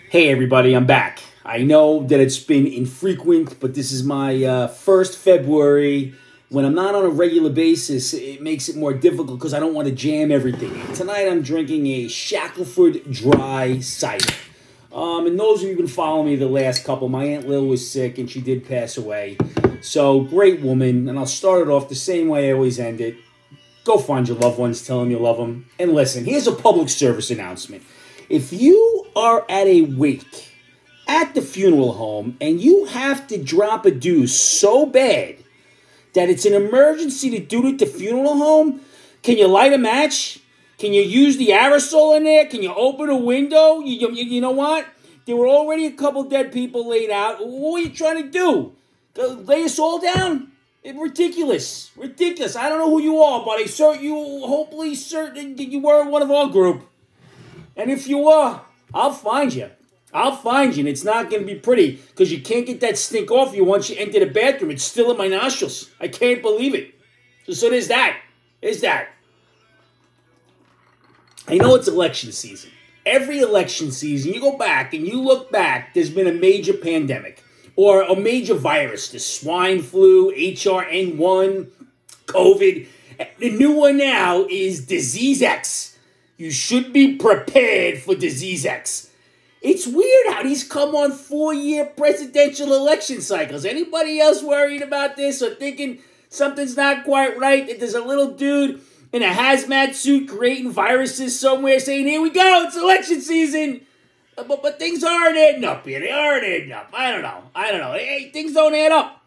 Hey everybody, I'm back. I know that it's been infrequent, but this is my first February. When I'm not on a regular basis, it makes it more difficult because I don't want to jam everything. Tonight I'm drinking a Shackleford Dry Cider. And those of you who've been following me the last couple, my Aunt Lil was sick and she did pass away. So, great woman, and I'll start it off the same way I always end it. Go find your loved ones, tell them you love them. And listen, here's a public service announcement. If you are at a wake at the funeral home and you have to drop a deuce so bad that it's an emergency to do it at the funeral home, can you light a match? Can you use the aerosol in there? Can you open a window? You know what? There were already a couple dead people laid out. What are you trying to do? Lay us all down? Ridiculous. Ridiculous. I don't know who you are, but hopefully certain that you were one of our group. And if you are, I'll find you. I'll find you, and it's not going to be pretty because you can't get that stink off you once you enter the bathroom. It's still in my nostrils. I can't believe it. So there's that. There's that. I know it's election season. Every election season, you go back and you look back, there's been a major pandemic or a major virus. The swine flu, HRN1, COVID. The new one now is Disease X. You should be prepared for Disease X. It's weird how these come on 4-year presidential election cycles. Anybody else worried about this or thinking something's not quite right? That there's a little dude in a hazmat suit creating viruses somewhere saying, here we go, it's election season. But things aren't adding up here. They aren't adding up. I don't know. Hey, things don't add up.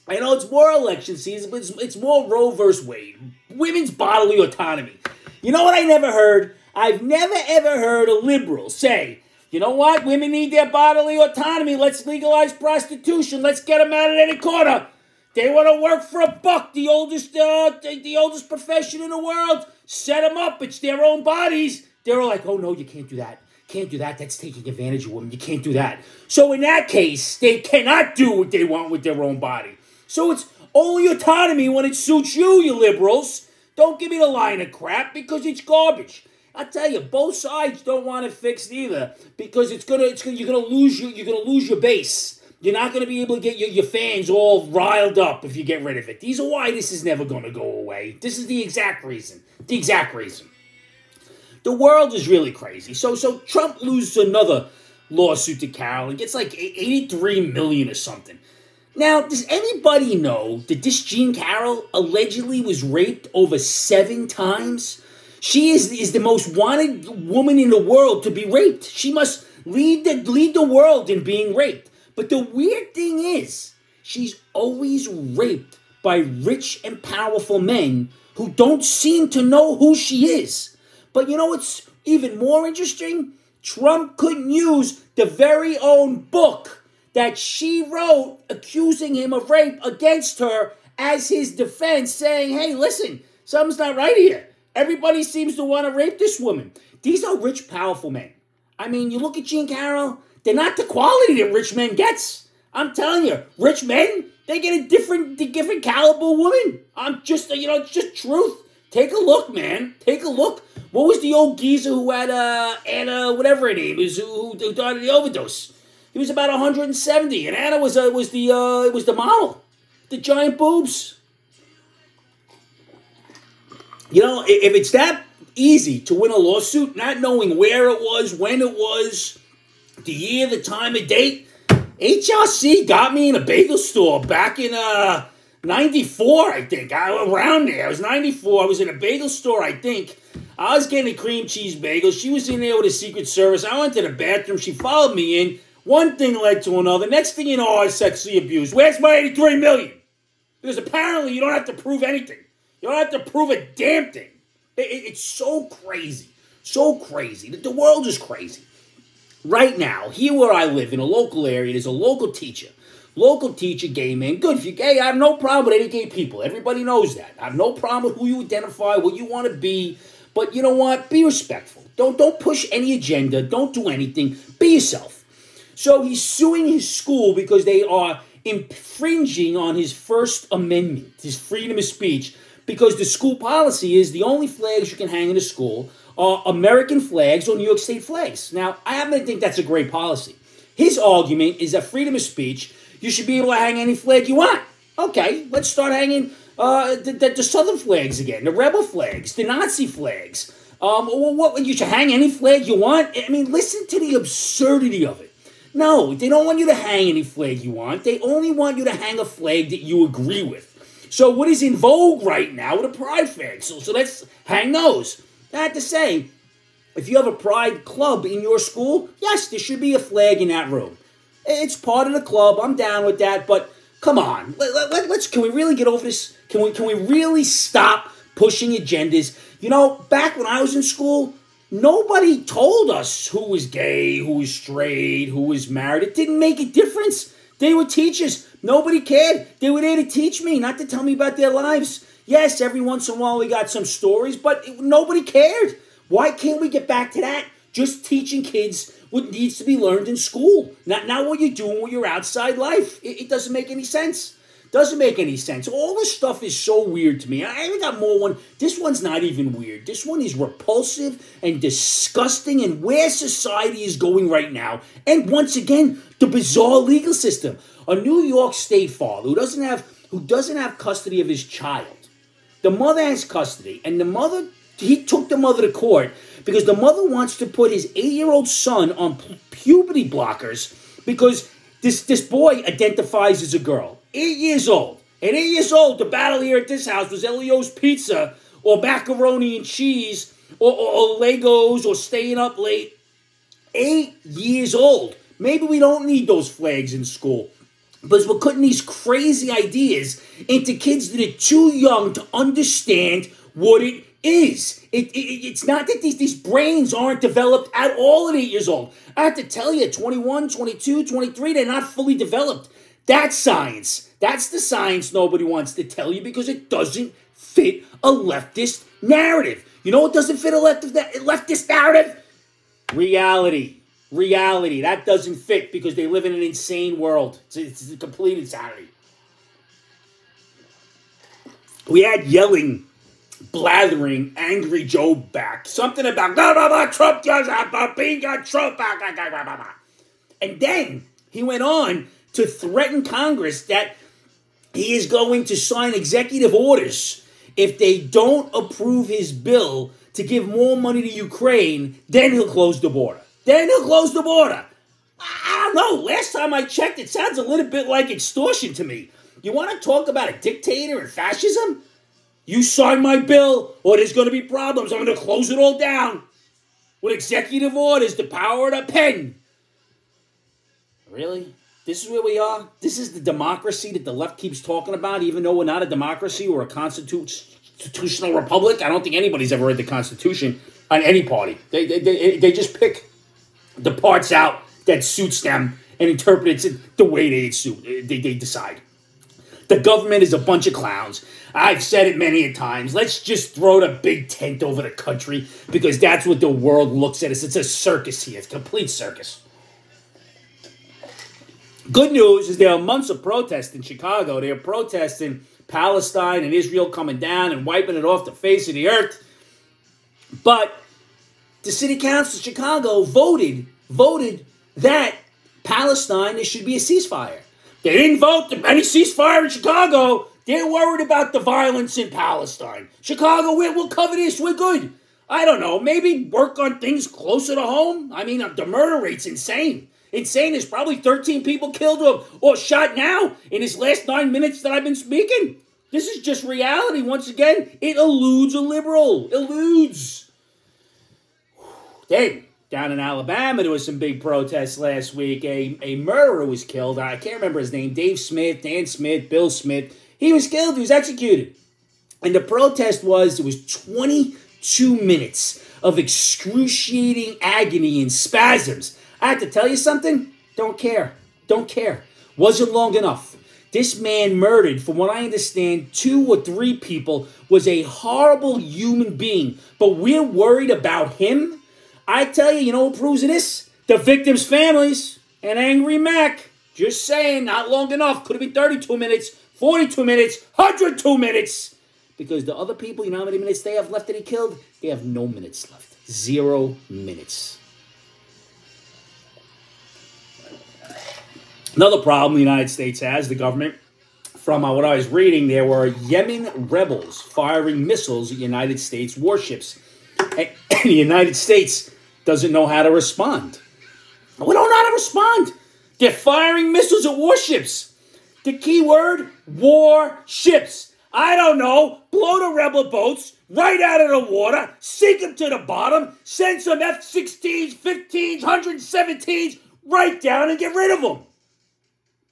I know it's more election season, but it's more Roe versus Wade. Women's bodily autonomy. You know what I never heard? I've never ever heard a liberal say, you know what? Women need their bodily autonomy. Let's legalize prostitution. Let's get them out of any corner. They want to work for a buck, the oldest profession in the world. Set them up. It's their own bodies. They're all like, oh, no, you can't do that. Can't do that. That's taking advantage of women. You can't do that. So in that case, they cannot do what they want with their own body. So it's only autonomy when it suits you, you liberals. Don't give me the line of crap because it's garbage. I tell you, both sides don't want it fixed either because you're gonna lose your base. You're not gonna be able to get your fans all riled up if you get rid of it. These are why this is never gonna go away. This is the exact reason. The exact reason. The world is really crazy. So Trump loses another lawsuit to Carrol and gets like $83 million or something. Now, does anybody know that this Jean Carrol allegedly was raped over 7 times? She is the most wanted woman in the world to be raped. She must lead the world in being raped. But the weird thing is, she's always raped by rich and powerful men who don't seem to know who she is. But you know what's even more interesting? Trump couldn't use the very own book that she wrote accusing him of rape against her as his defense, saying, hey, listen, something's not right here. Everybody seems to want to rape this woman. These are rich, powerful men. I mean, you look at Jean Carrol, they're not the quality that rich men gets. I'm telling you, rich men, they get a different caliber woman. It's just truth. Take a look, man. Take a look. What was the old geezer who had Anna, whatever her name is, who died of the overdose? He was about 170, and Anna was the model, the giant boobs. You know, if it's that easy to win a lawsuit, not knowing where it was, when it was, the year, the time, and date, HRC got me in a bagel store back in 94, I think. Around there, I was 94. I was in a bagel store, I think. I was getting a cream cheese bagel. She was in there with a Secret Service. I went to the bathroom. She followed me in. One thing led to another. Next thing you know, I was sexually abused. Where's my $83 million? Because apparently you don't have to prove anything. You don't have to prove a damn thing. It's so crazy. So crazy. The world is crazy. Right now, here where I live, in a local area, there's a local teacher. Local teacher, gay man. Good, if you're gay, I have no problem with any gay people. Everybody knows that. I have no problem with who you identify, what you want to be. But you know what? Be respectful. Don't push any agenda. Don't do anything. Be yourself. So he's suing his school because they are infringing on his First Amendment, his freedom of speech, because the school policy is the only flags you can hang in the school American flags or New York State flags. Now, I happen to think that's a great policy. His argument is that freedom of speech, you should be able to hang any flag you want. Okay, let's start hanging the Southern flags again, the rebel flags, the Nazi flags. What, you should hang any flag you want? I mean, listen to the absurdity of it. No, they don't want you to hang any flag you want. They only want you to hang a flag that you agree with. So what is in vogue right now are the pride flags. So let's hang those. I have to say, if you have a pride club in your school, yes, there should be a flag in that room. It's part of the club. I'm down with that. But come on, can we really get over this? Can we really stop pushing agendas? You know, back when I was in school, nobody told us who was gay, who was straight, who was married. It didn't make a difference. They were teachers. Nobody cared. They were there to teach me, not to tell me about their lives. Yes, every once in a while we got some stories, but nobody cared. Why can't we get back to that? Just teaching kids what needs to be learned in school. Not what you're doing with your outside life. It doesn't make any sense. Doesn't make any sense. All this stuff is so weird to me. I even got more one. This one's not even weird. This one is repulsive and disgusting and where society is going right now. And once again, the bizarre legal system. A New York State father who doesn't have custody of his child. The mother has custody, and he took the mother to court because the mother wants to put his 8-year-old son on puberty blockers because this boy identifies as a girl. 8 years old. At 8 years old, the battle here at this house was Elio's Pizza or macaroni and cheese or Legos or staying up late. 8 years old. Maybe we don't need those flags in school. Because we're putting these crazy ideas into kids that are too young to understand what it is. It's not that these brains aren't developed at all at 8 years old. I have to tell you, 21, 22, 23, they're not fully developed. That's science. That's the science nobody wants to tell you because it doesn't fit a leftist narrative. You know what doesn't fit a leftist narrative? Reality. Reality. That doesn't fit because they live in an insane world. It's a complete insanity. We had yelling, blathering, angry Joe back. Something about, Trump does being Trump back. And then he went on to threaten Congress that he is going to sign executive orders if they don't approve his bill to give more money to Ukraine, then he'll close the border. Then he'll close the border. I don't know. Last time I checked, it sounds a little bit like extortion to me. You want to talk about a dictator and fascism? You sign my bill or there's going to be problems. I'm going to close it all down with executive orders, the power of the pen. Really? This is where we are? This is the democracy that the left keeps talking about, even though we're not a democracy or a constitutional republic? I don't think anybody's ever read the Constitution on any party. They just pick the parts out that suits them and interpret it the way they decide. The government is a bunch of clowns. I've said it many a times. Let's just throw the big tent over the country because that's what the world looks at us. It's a circus here. It's a complete circus. Good news is there are months of protest in Chicago. They are protesting Palestine and Israel coming down and wiping it off the face of the earth. But the city council of Chicago voted that Palestine, there should be a ceasefire. They didn't vote for any ceasefire in Chicago. They're worried about the violence in Palestine. Chicago, we'll cover this. We're good. I don't know. Maybe work on things closer to home. I mean, the murder rate's insane. Insane. There's probably 13 people killed or shot now in this last 9 minutes that I've been speaking. This is just reality. Once again, it eludes a liberal. Eludes. Then, down in Alabama, there was some big protests last week. A murderer was killed. I can't remember his name. Dave Smith, Dan Smith, Bill Smith. He was killed. He was executed. And the protest was 22 minutes of excruciating agony and spasms. I have to tell you something. Don't care. Don't care. Wasn't long enough. This man murdered, from what I understand, 2 or 3 people, was a horrible human being. But we're worried about him? I tell you, you know who proves this? The victims' families and Angry Mac. Just saying, not long enough. Could have been 32 minutes, 42 minutes, 102 minutes. Because the other people, you know how many minutes they have left that he killed? They have no minutes left. 0 minutes. Another problem the United States has, the government, from what I was reading, there were Yemen rebels firing missiles at United States warships. And the United States doesn't know how to respond. We don't know how to respond. They're firing missiles at warships. The key word, warships. I don't know. Blow the rebel boats right out of the water, sink them to the bottom, send some F-16s, 15s, 117s right down and get rid of them.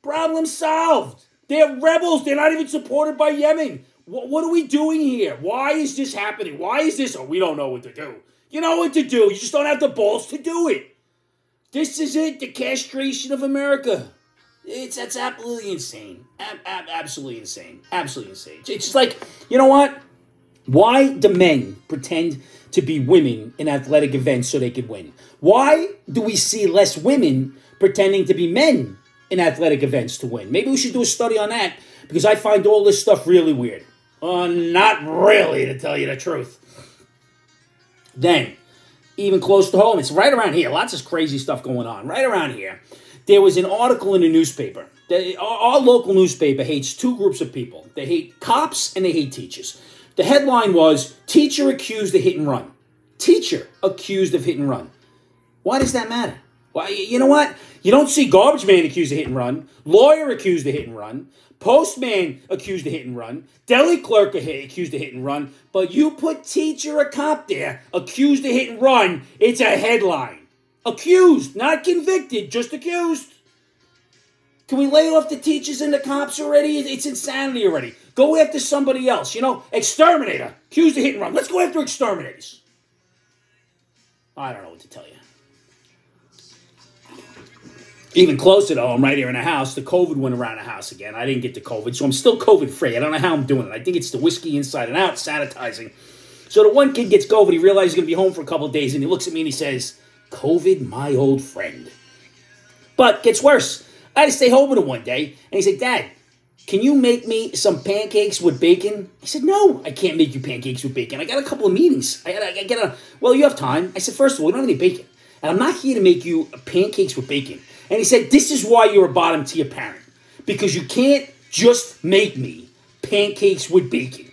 Problem solved. They're rebels. They're not even supported by Yemen. What are we doing here? Why is this happening? Why is this? Oh, we don't know what to do. You know what to do. You just don't have the balls to do it. This is it. The castration of America. That's absolutely insane. Absolutely insane. Absolutely insane. It's just like, you know what? Why do men pretend to be women in athletic events so they could win? Why do we see less women pretending to be men in athletic events to win? Maybe we should do a study on that, because I find all this stuff really weird. Not really, to tell you the truth. Then, even close to home, it's right around here. Lots of crazy stuff going on. Right around here, there was an article in the newspaper. Our local newspaper hates two groups of people. They hate cops and they hate teachers. The headline was, teacher accused of hit and run. Teacher accused of hit and run. Why does that matter? Why, you know what? You don't see garbage man accused of hit and run, lawyer accused of hit and run, postman accused of hit and run, deli clerk accused of hit and run, but you put teacher or cop there accused of hit and run, it's a headline. Accused, not convicted, just accused. Can we lay off the teachers and the cops already? It's insanity already. Go after somebody else. You know, exterminator, accused of hit and run. Let's go after exterminators. I don't know what to tell you. Even closer to home, right here in the house, the COVID went around the house again. I didn't get the COVID, so I'm still COVID-free. I don't know how I'm doing it. I think it's the whiskey inside and out, sanitizing. So the one kid gets COVID. He realizes he's going to be home for a couple of days, and he looks at me and he says, COVID, my old friend. But it gets worse. I had to stay home with him one day, and he said, Dad, can you make me some pancakes with bacon? I said, no, I can't make you pancakes with bacon. I got a couple of meetings. Well, you have time. I said, first of all, we don't have any bacon. And I'm not here to make you pancakes with bacon. And he said, this is why you're a bottom-tier parent. Because you can't just make me pancakes with bacon.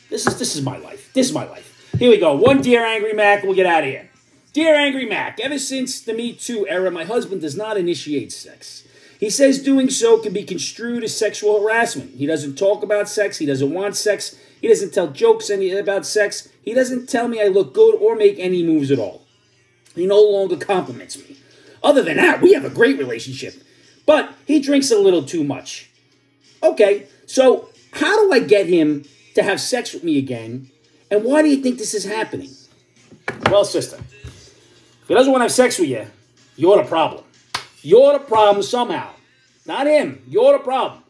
This is my life. This is my life. Here we go. One Dear Angry Mac, we'll get out of here. Dear Angry Mac, ever since the Me Too era, my husband does not initiate sex. He says doing so can be construed as sexual harassment. He doesn't talk about sex. He doesn't want sex. He doesn't tell jokes about sex. He doesn't tell me I look good or make any moves at all. He no longer compliments me. Other than that, we have a great relationship. But he drinks a little too much. Okay, so how do I get him to have sex with me again? And why do you think this is happening? Well, sister, if he doesn't want to have sex with you, you're the problem. You're the problem somehow. Not him. You're the problem.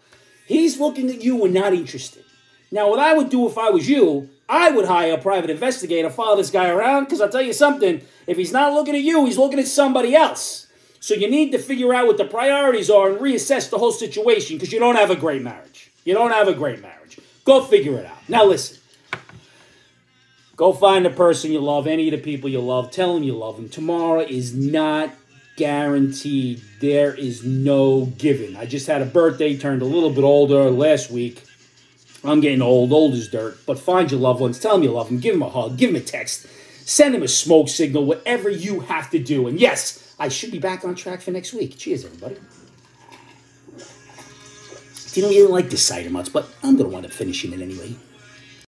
He's looking at you and not interested. Now, what I would do if I was you, I would hire a private investigator, follow this guy around, because I'll tell you something, if he's not looking at you, he's looking at somebody else. So you need to figure out what the priorities are and reassess the whole situation, because you don't have a great marriage. You don't have a great marriage. Go figure it out. Now listen. Go find the person you love, any of the people you love. Tell them you love them. Tomorrow is not guaranteed. There is no given. I just had a birthday, turned a little bit older last week. I'm getting old as dirt. But find your loved ones. Tell them you love them. Give them a hug. Give them a text. Send them a smoke signal. Whatever you have to do. And yes, I should be back on track for next week. Cheers, everybody. Didn't really like this cider much, but I'm going to wind up finishing it anyway.